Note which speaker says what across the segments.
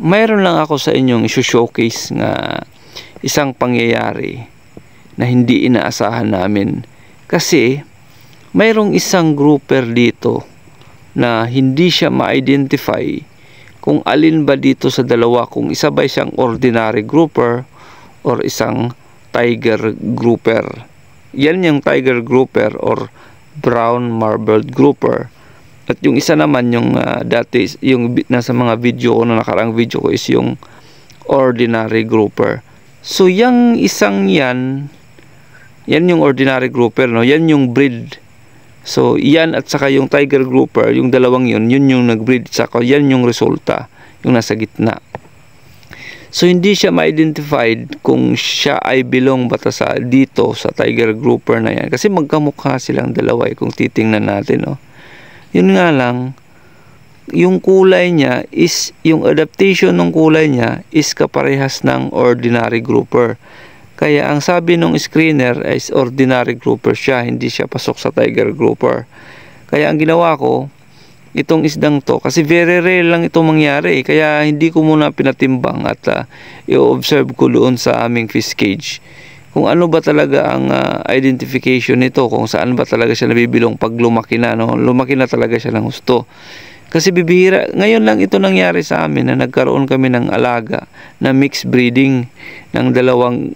Speaker 1: mayroon lang ako sa inyong i-showcase nga isang pangyayari na hindi inaasahan namin. Kasi mayroong isang grouper dito na hindi siya ma-identify kung alin ba dito sa dalawa, kung isa ba siyang ordinary grouper or isang tiger grouper. Yan yung tiger grouper or brown marbled grouper. At yung isa naman yung dati yung nasa mga video ko, na nakaraang video ko, is yung ordinary grouper. So yung isang yan yung ordinary grouper, no? Yan yung breed. So yan at saka yung tiger grouper, yung dalawang yun yung nag-breed, saka yan yung resulta, yung nasa gitna. So hindi siya ma-identified kung siya ay belong bata sa dito sa tiger grouper na yan, kasi magkamukha silang dalawa kung titingnan natin, no? Yun nga lang, yung kulay niya is, yung adaptation ng kulay niya is kaparehas ng ordinary grouper. Kaya ang sabi ng screener is ordinary grouper siya, hindi siya pasok sa tiger grouper. Kaya ang ginawa ko, itong isdang to, kasi very rare lang itong mangyari, kaya hindi ko muna pinatimbang at i-observe ko doon sa aming fish cage kung ano ba talaga ang identification nito, kung saan ba talaga siya nabibilong pag lumaki na, no? Lumaki na talaga siya ng husto. Kasi bibihira, ngayon lang ito nangyari sa amin na nagkaroon kami ng alaga na mixed breeding ng dalawang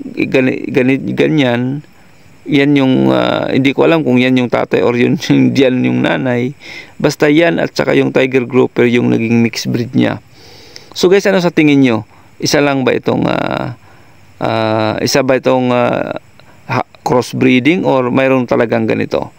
Speaker 1: ganyan. Yan yung, hindi ko alam kung yan yung tatay or yun yung nanay. Basta yan at saka yung tiger grouper yung naging mixed breed niya. So guys, ano sa tingin nyo? Isa lang ba itong, crossbreeding or mayroon talagang ganito?